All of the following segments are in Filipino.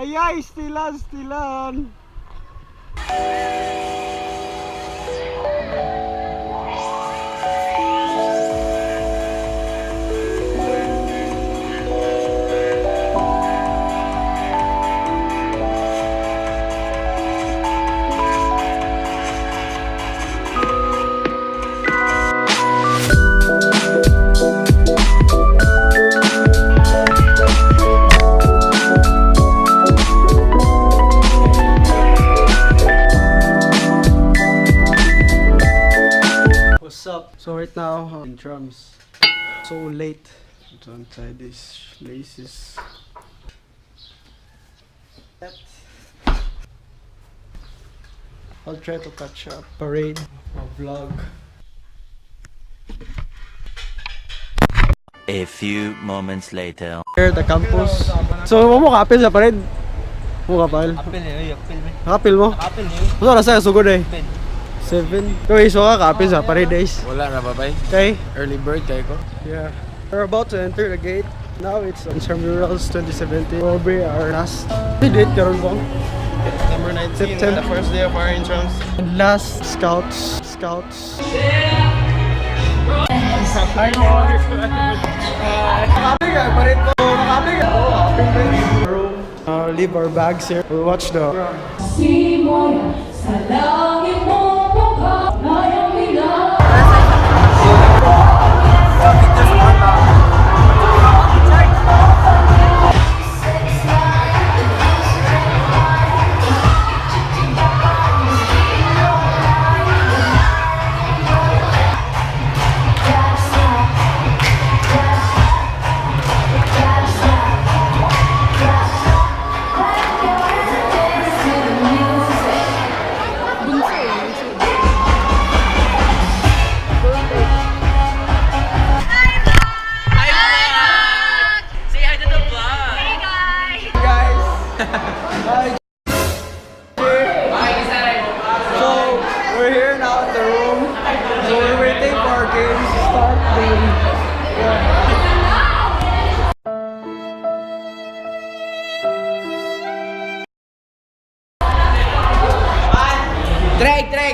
Ayay, stilan. So right now, intrams. So late. So inside these laces. I'll try to catch up. Parade, a vlog. A few moments later. Here the campus. So mo kapil sa parade. Mo kapil. Kapil niyo, kapil mo. Kapil mo? Kapil niyo. Wala na sa sugod eh. 7. Okay, so kapil sa parade days. Wala na babay. Okay. Early bird kayo ko. Yeah. We're about to enter the gate. Now it's INTRAMURALS 2017. Probably our last date karon po. September 19th, the first day of our intrams. And last scouts. Leave our bags here. We'll watch the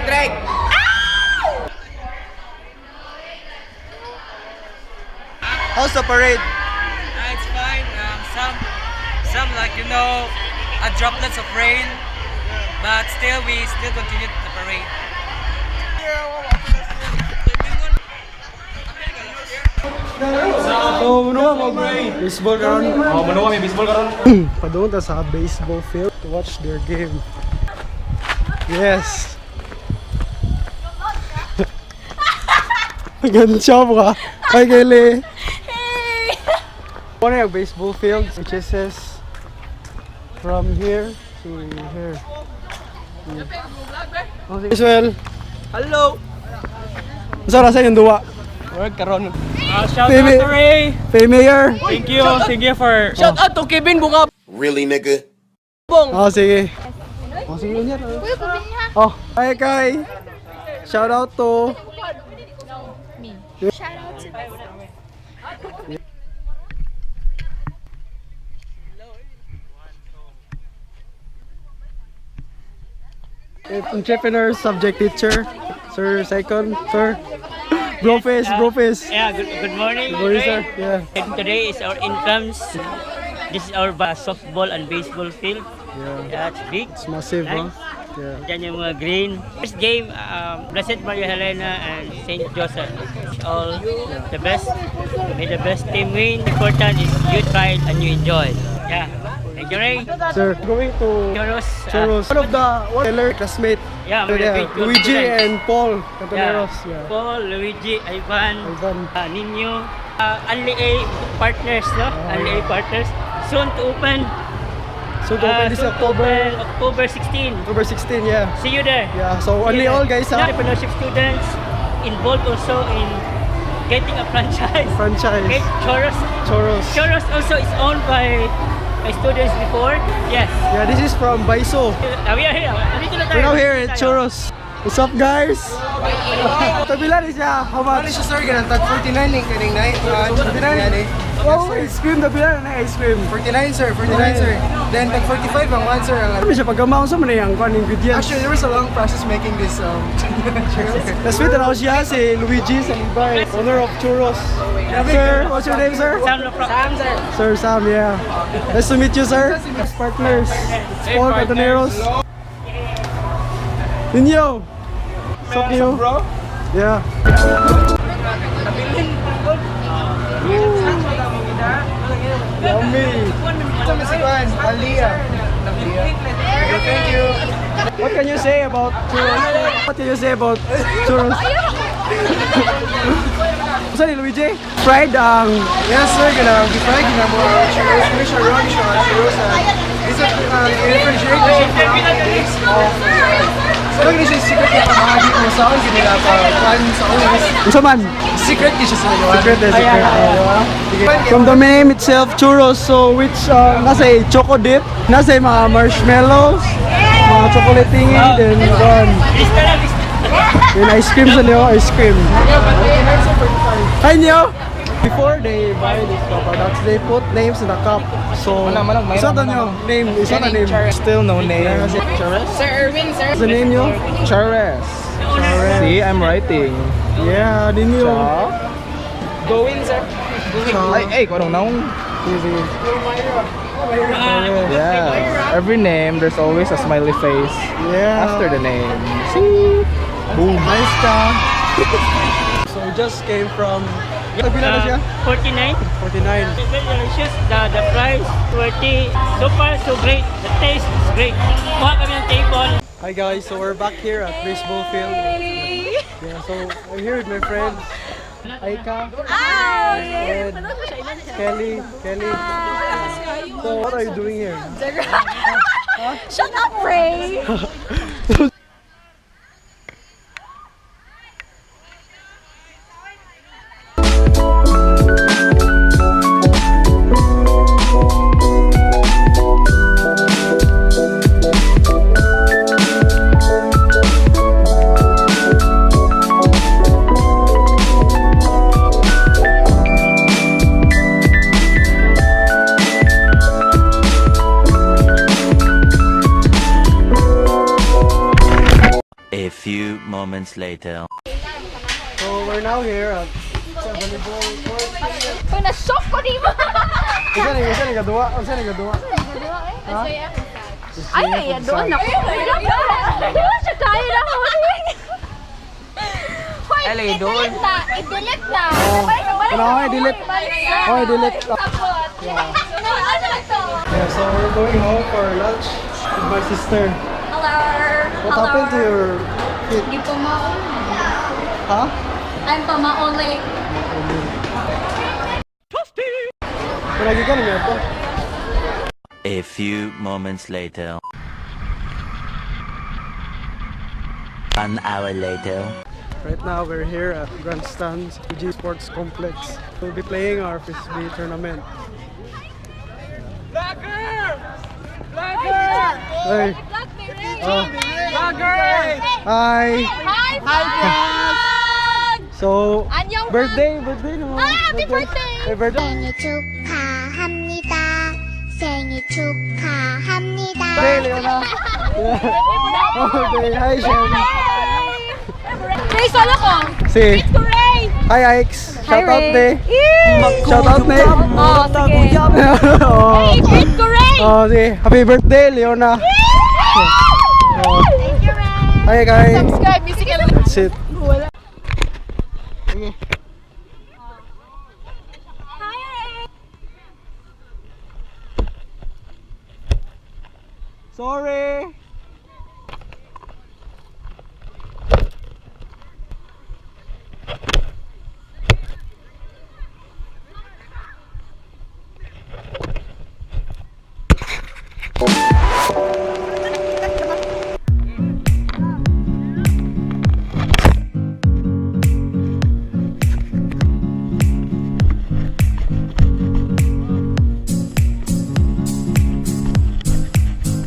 Drag! How's the parade? It's fine. Some like droplets of rain, but still we continue the parade. So, baseball karon. May baseball karon. Padung ta sa baseball field to watch their game. Yes. Gansya mo ka. Hi, Kaylee. Hey! Ano yung baseball field? HSS. From here to here. Israel. Hello. Saan nasa yung duwa? Work karon. Shout out Pay to Ray. Mayor. Thank you for. Shout out to Kevin Bunga. Really, nigga? Oh, sige. Oh, sige yun yan. Oh, hi, Kai. Shout out to... Shout out to Entrepreneur subject teacher, Sir Second, Sir. Bro face. Yeah, good morning. Good morning, sir. Ray. Yeah. And today is our incomes. This is our softball and baseball field. Yeah. That's big. It's massive, huh? Nice. Yeah. Diyan yung mga green. First game, Blessed Maria Helena and St. Joseph. All the best. May the best team win. Important is you try and you enjoy. Yeah. Thank you, Ray. Sir, going to Choros. one of the Taylor classmate. Yeah, Luigi and Paul Yeah. Cantoneros. Yeah. Paul, Luigi, Ivan, Ivan. Nino. Only A partners, no? Only A partners. Soon to open. So to open this October October 16. 16, yeah. See you there. Yeah, so only all guys are Entrepreneurship students involved also in getting a franchise. Okay, Choros. Choros also is owned by students before. Yes. Yeah, this is from Baiso. We are here. Andito na tayo. We're now here at Choros. What's up, guys? Tabila ni siya. How Ano much? siya sir? Ganang tag 49 ning kaning night. 49? Oh, ice cream. Tabila na ice cream. 49 sir, 49 sir. Then tag 45 ang one sir. Ano siya pagkamaon sa manay ang ingredients? Actually, there was a long process making this Let's meet na siya si Luigi Salibay, owner of Churros. Sir, what's your name, sir? Sam, no problem. Sam, sir. Sir Sam, yeah. Nice to meet you, sir. Partners. Paul Cartoneros. Ninyo. What's up, Nino? bro. Yeah. Yummy. Ito masikuan, Aliyah. Thank you. What can you say about churros? What can you say about churros? What's that, Luigi? Fried Yes sir, ganang gifry ganang mo churros, kami siya raw siya churros. This is refrigerated siya for up to days. So gani siya secret yung pamahagi mo sa akin ganila pa pan sa oras. Unsa man? Secret di siya sa gawa. Secret. From the name itself, churros. So which nasa choco dip, nasa mga marshmallows, mga chocolate thingy, then gone. Then ice cream sa niyo, ice cream. Hi niyo. Before they buy these products, they put names in the cup. So, isa na niyo name, isa na name. Still no name. Sir Erwin, sir. What's the name niyo? Charles. See, I'm writing. Yeah, din niyo. Going, sir. Ay, kung naong. Sige. Yeah. Every name, there's always a smiley face Yeah. after the name. See? Boom. Nice ka. So we just came from. Pila na siya? 49. 49. It's very delicious. The price, 20. So far, so great. The taste is great. Kuha kami ng table. Hi guys, so we're back here at Frisbee field. Yeah, so I'm here with my friends Aika and Kelly. So what are you doing here? Shut up, Ray. A few moments later. So we're now here at volleyball court. Kung na-shock ko, di ba? Isa na gadua. Ay, doon ako. Siya kaya na ako. Hoy, i-delete na. I-delete na. I-delete. Oh, i-delete. Ano ito? Yeah, so we're going home for lunch with my sister. Hello. What happened to your feet? Hindi po maon. Huh? I'm pamaon like. Palagi ka naman ito. A few moments later. 1 hour later. Right now we're here at Grandstands PG Sports Complex. We'll be playing our Frisbee tournament. Hey. Hi. So, Annyeong, birthday naman. Happy birthday! Happy birthday. 생일 축하합니다. 생일 축하합니다. Hey, Leona. Okay, hi, Shem. Ray, solo ko! Si. It's Ray! Hi, Ike's. Shout out, Ray. ne. Shout out, ne. Oh, sige. Oh. Hey, it's Ray! Oh, si. Happy birthday, Leona. Oh. Thank you, Ray! Hi, guys. Subscribe, musical. That's it. Hi, Ray! Sorry.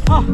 Ah.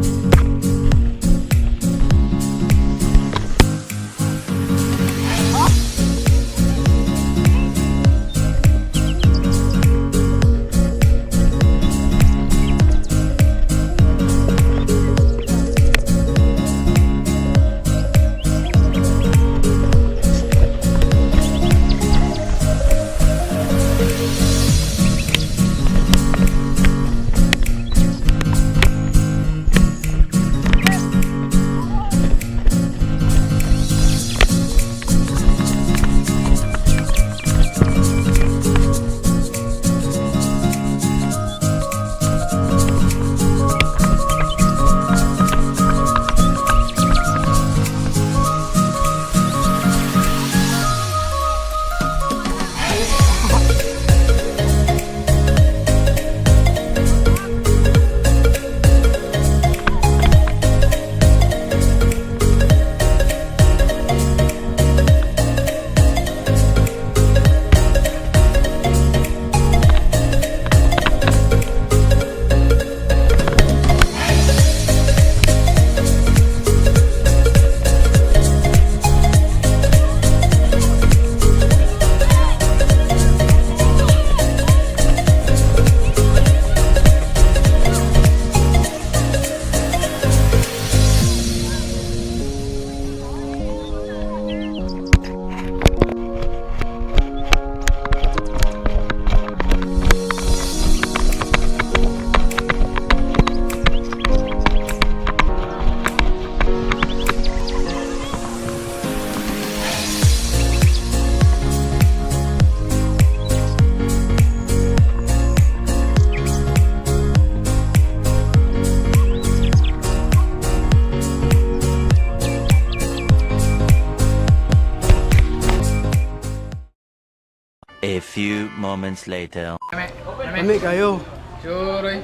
A few moments later. Lami kayo. Churoy.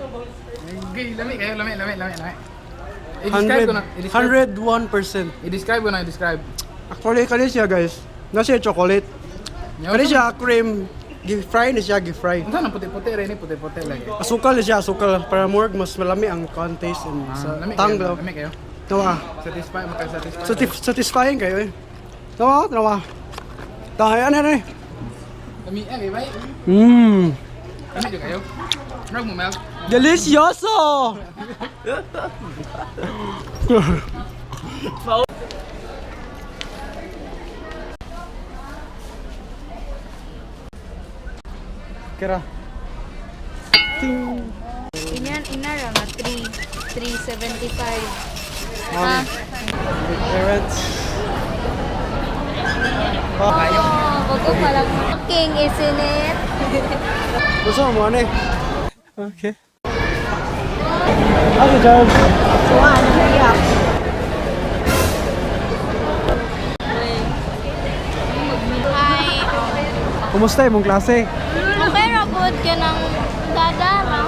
Lami kayo, lami. I-describe ko na. 101%. I-describe ko na, i-describe. Actually, kani siya guys. Nasa chocolate. Kani siya cream. Gi-fry na siya, gi-fry. Ano na puti-puti rin, puti-puti lagi. Asukal na siya, asukal. Para more, mas malami ang taste and sa tongue daw. Lami kayo. Tawa. Satisfy. Satisfying kayo eh. Tawa. Tayo, ano eh. Lami kayo, bay. Lami kayo. Marag mo, Mel. Delicioso! Kira. Inara nga 375. Mom. Parents. Bago pala king, isn't it? Gusto mo ano eh? Okay. Ano dyan? Hi. Kumusta yung mong klase? Okay, rabot ka ng dadara.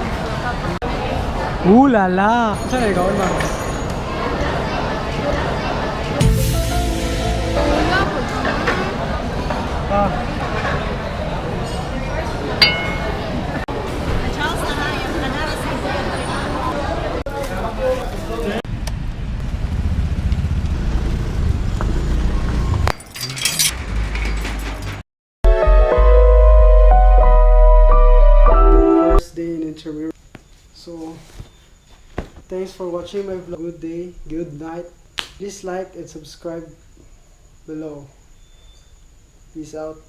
Lala! Saan ikaw na? First day in Intramurals. So, thanks for watching my vlog. Good day, good night. Please like and subscribe below. Peace out.